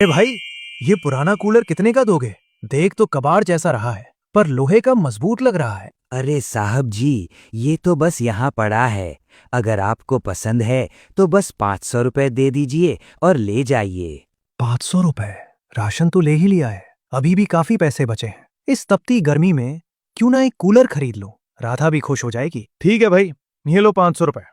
भाई, ये पुराना कूलर कितने का दोगे? देख तो कबाड़ जैसा रहा है, पर लोहे का मजबूत लग रहा है। अरे साहब जी, ये तो बस यहाँ पड़ा है। अगर आपको पसंद है तो बस 500 रुपए दे दीजिए और ले जाइए। 500 रुपए? राशन तो ले ही लिया है, अभी भी काफी पैसे बचे हैं। इस तपती गर्मी में क्यों ना एक कूलर खरीद लो, राधा भी खुश हो जाएगी। ठीक है भाई, ये लो 500 रुपए।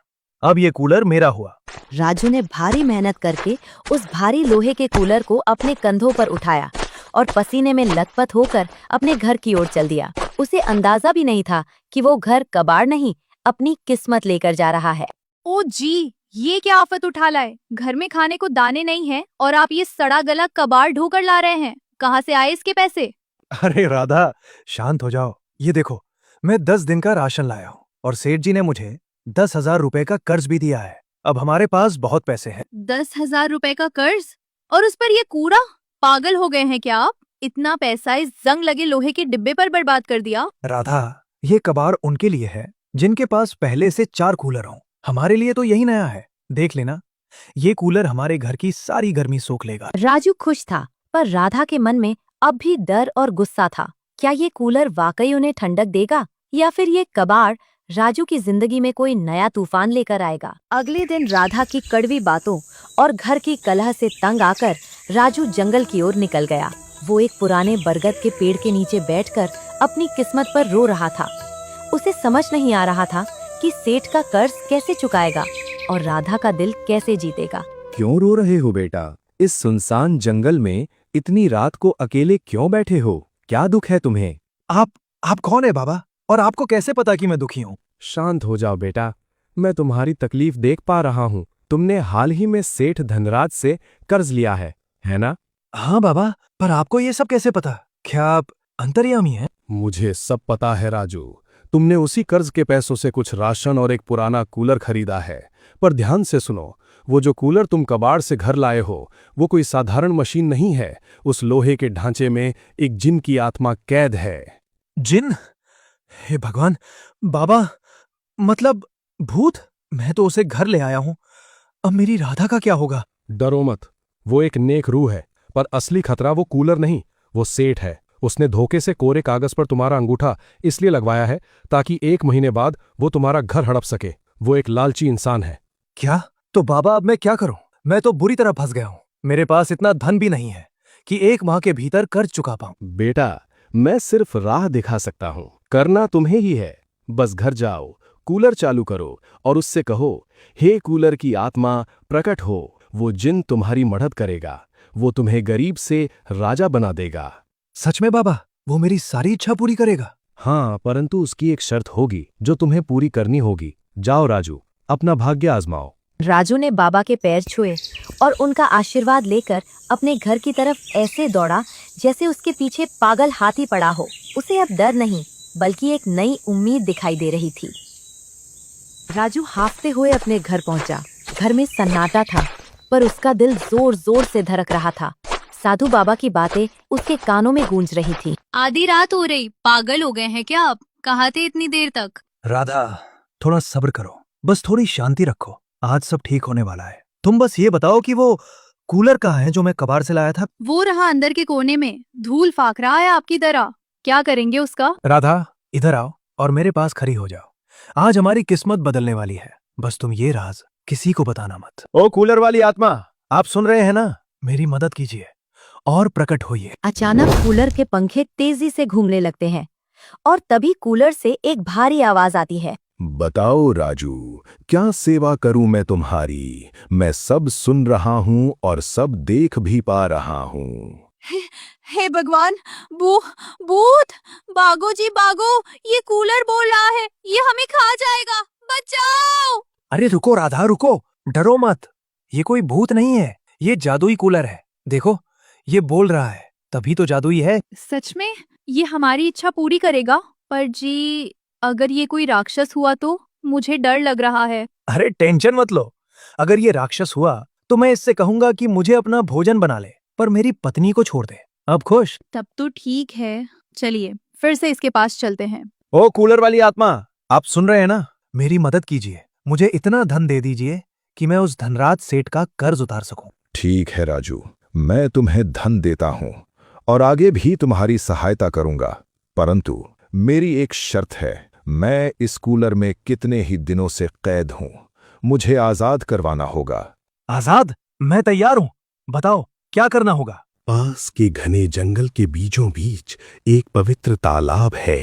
अब ये कूलर मेरा हुआ। राजू ने भारी मेहनत करके उस भारी लोहे के कूलर को अपने कंधों पर उठाया और पसीने में लथपथ होकर अपने घर की ओर चल दिया। उसे अंदाजा भी नहीं था कि वो घर कबाड़ नहीं, अपनी किस्मत लेकर जा रहा है। ओ जी, ये क्या आफत उठा लाए। घर में खाने को दाने नहीं हैं और आप ये सड़ा गला कबाड़ ढोकर ला रहे हैं। कहाँ से आए इसके पैसे? अरे राधा, शांत हो जाओ। ये देखो, मैं 10 दिन का राशन लाया हूँ और सेठ जी ने मुझे 10,000 रुपए का कर्ज भी दिया है। अब हमारे पास बहुत पैसे हैं। 10,000 रुपए का कर्ज और उस पर ये कूड़ा? पागल हो गए हैं क्या आप? इतना पैसा इस जंग लगे लोहे के डिब्बे पर बर्बाद कर दिया। राधा, ये कबाड़ उनके लिए है जिनके पास पहले से 4 कूलर हों। हमारे लिए तो यही नया है। देख लेना, ये कूलर हमारे घर की सारी गर्मी सोख लेगा। राजू खुश था, पर राधा के मन में अब भी डर और गुस्सा था। क्या ये कूलर वाकई उन्हें ठंडक देगा या फिर ये कबाड़ राजू की जिंदगी में कोई नया तूफान लेकर आएगा? अगले दिन राधा की कड़वी बातों और घर की कलह से तंग आकर राजू जंगल की ओर निकल गया। वो एक पुराने बरगद के पेड़ के नीचे बैठकर अपनी किस्मत पर रो रहा था। उसे समझ नहीं आ रहा था कि सेठ का कर्ज कैसे चुकाएगा और राधा का दिल कैसे जीतेगा। क्यों रो रहे हो बेटा? इस सुनसान जंगल में इतनी रात को अकेले क्यों बैठे हो? क्या दुख है तुम्हें? आप कौन है बाबा, और आपको कैसे पता कि मैं दुखी हूँ? शांत हो जाओ बेटा, मैं तुम्हारी तकलीफ देख पा रहा हूँ। तुमने हाल ही में सेठ धनराज से कर्ज लिया है ना? हाँ बाबा, पर आपको ये सब कैसे पता? क्या आप अंतर्यामी हैं? मुझे सब पता है राजू। तुमने उसी कर्ज के पैसों से कुछ राशन और एक पुराना कूलर खरीदा है। पर ध्यान से सुनो, वो जो कूलर तुम कबाड़ से घर लाए हो, वो कोई साधारण मशीन नहीं है। उस लोहे के ढांचे में एक जिन की आत्मा कैद है। जिन? हे भगवान! बाबा, मतलब भूत? मैं तो उसे घर ले आया हूँ। अब मेरी राधा का क्या होगा? डरो मत, वो एक नेक रूह है, पर असली खतरा वो कूलर नहीं, वो सेठ है। उसने धोखे से कोरे कागज पर तुम्हारा अंगूठा इसलिए लगवाया है ताकि 1 महीने बाद वो तुम्हारा घर हड़प सके। वो एक लालची इंसान है। क्या? तो बाबा, अब मैं क्या करूं? मैं तो बुरी तरह फंस गया हूं। मेरे पास इतना धन भी नहीं है कि 1 माह के भीतर कर्ज चुका पाऊं। बेटा, मैं सिर्फ राह दिखा सकता हूं, करना तुम्हें ही है। बस घर जाओ, कूलर चालू करो और उससे कहो, हे कूलर की आत्मा प्रकट हो। वो जिन तुम्हारी मदद करेगा, वो तुम्हें गरीब से राजा बना देगा। सच में बाबा, वो मेरी सारी इच्छा पूरी करेगा? हाँ, परंतु उसकी एक शर्त होगी जो तुम्हें पूरी करनी होगी। जाओ राजू, अपना भाग्य आजमाओ। राजू ने बाबा के पैर छुए और उनका आशीर्वाद लेकर अपने घर की तरफ ऐसे दौड़ा जैसे उसके पीछे पागल हाथी पड़ा हो। उसे अब डर नहीं, बल्कि एक नई उम्मीद दिखाई दे रही थी। राजू हांफते हुए अपने घर पहुंचा। घर में सन्नाटा था, पर उसका दिल जोर जोर से धड़क रहा था। साधु बाबा की बातें उसके कानों में गूंज रही थी। आधी रात हो रही, पागल हो गए हैं क्या आप? कहाँ थे इतनी देर तक? राधा, थोड़ा सब्र करो, बस थोड़ी शांति रखो। आज सब ठीक होने वाला है। तुम बस ये बताओ कि वो कूलर कहाँ है जो मैं कबाड़ से लाया था? वो रहा अंदर के कोने में, धूल फाक रहा है आपकी तरह। क्या करेंगे उसका? राधा, इधर आओ और मेरे पास खड़ी हो जाओ। आज हमारी किस्मत बदलने वाली है। बस तुम ये राज किसी को बताना मत। ओ कूलर वाली आत्मा, आप सुन रहे हैं ना? मेरी मदद कीजिए और प्रकट होइए। अचानक कूलर के पंखे तेजी से घूमने लगते हैं और तभी कूलर से एक भारी आवाज आती है। बताओ राजू, क्या सेवा करूं मैं तुम्हारी? मैं सब सुन रहा हूं और सब देख भी पा रहा हूं। हे भगवान, भूत! भागो जी भागो, ये कूलर बोल रहा है, ये हमें खा जाएगा, बचाओ! अरे रुको राधा, रुको, डरो मत। ये कोई भूत नहीं है, ये जादुई कूलर है। देखो, ये बोल रहा है, तभी तो जादुई है। सच में ये हमारी इच्छा पूरी करेगा? पर जी, अगर ये कोई राक्षस हुआ तो मुझे डर लग रहा है। अरे टेंशन मत लो। अगर ये राक्षस हुआ तो मैं इससे कहूंगा कि मुझे अपना भोजन बना ले, पर मेरी पत्नी को छोड़ दे। अब खुश? तब तो ठीक है, चलिए फिर से इसके पास चलते हैं। ओ कूलर वाली आत्मा, आप सुन रहे हैं ना? मेरी मदद कीजिए, मुझे इतना धन दे दीजिए कि मैं उस धनराज सेठ का कर्ज उतार सकूं। ठीक है राजू, मैं तुम्हें धन देता हूं और आगे भी तुम्हारी सहायता करूंगा, परंतु मेरी एक शर्त है। मैं इस कूलर में कितने ही दिनों से कैद हूं, मुझे आजाद करवाना होगा। आजाद? मैं तैयार हूं, बताओ क्या करना होगा। पास के घने जंगल के बीचों बीच एक पवित्र तालाब है।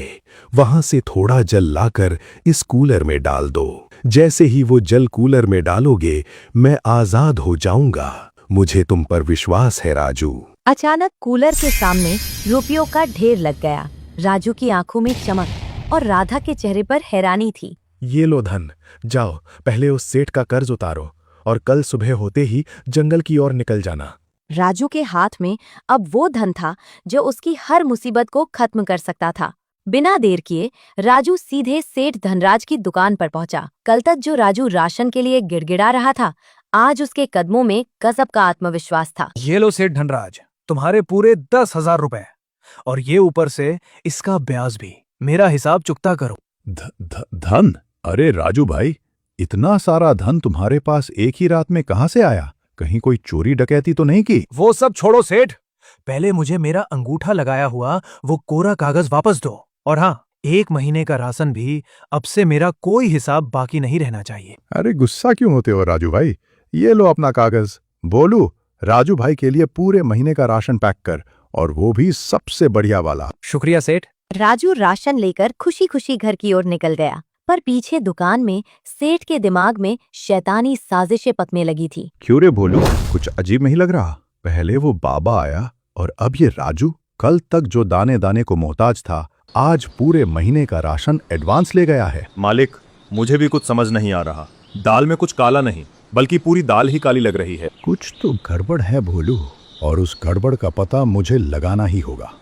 वहां से थोड़ा जल लाकर इस कूलर में डाल दो। जैसे ही वो जल कूलर में डालोगे, मैं आजाद हो जाऊंगा। मुझे तुम पर विश्वास है राजू। अचानक कूलर के सामने रुपयों का ढेर लग गया। राजू की आंखों में चमक और राधा के चेहरे पर हैरानी थी। ये लो धन, जाओ पहले उस सेठ का कर्ज उतारो और कल सुबह होते ही जंगल की ओर निकल जाना। राजू के हाथ में अब वो धन था जो उसकी हर मुसीबत को खत्म कर सकता था। बिना देर किए राजू सीधे सेठ धनराज की दुकान पर पहुंचा। कल तक जो राजू राशन के लिए गिड़गिड़ा रहा था, आज उसके कदमों में गजब का आत्मविश्वास था। ये लो सेठ धनराज, तुम्हारे पूरे 10,000 रुपए, और ये ऊपर से इसका ब्याज भी। मेरा हिसाब चुकता करो। धन? अरे राजू भाई, इतना सारा धन तुम्हारे पास एक ही रात में कहां से आया? कहीं कोई चोरी डकैती तो नहीं की? वो सब छोड़ो सेठ, पहले मुझे मेरा अंगूठा लगाया हुआ वो कोरा कागज वापस दो। और हाँ, 1 महीने का राशन भी अब से मेरा कोई हिसाब बाकी नहीं रहना चाहिए। अरे गुस्सा क्यों होते हो राजू भाई? ये लो अपना कागज। बोलू, राजू भाई के लिए पूरे महीने का राशन पैक कर, और वो भी सबसे बढ़िया वाला। शुक्रिया सेठ। राजू राशन लेकर खुशी खुशी घर की ओर निकल गया, पर पीछे दुकान में सेठ के दिमाग में शैतानी साजिशें पकने लगी थी। क्यों रे बोलू, कुछ अजीब नहीं लग रहा? पहले वो बाबा आया और अब ये राजू। कल तक जो दाने दाने को मोहताज था, आज पूरे महीने का राशन एडवांस ले गया है। मालिक, मुझे भी कुछ समझ नहीं आ रहा। दाल में कुछ काला नहीं, बल्कि पूरी दाल ही काली लग रही है। कुछ तो गड़बड़ है भोलू, और उस गड़बड़ का पता मुझे लगाना ही होगा।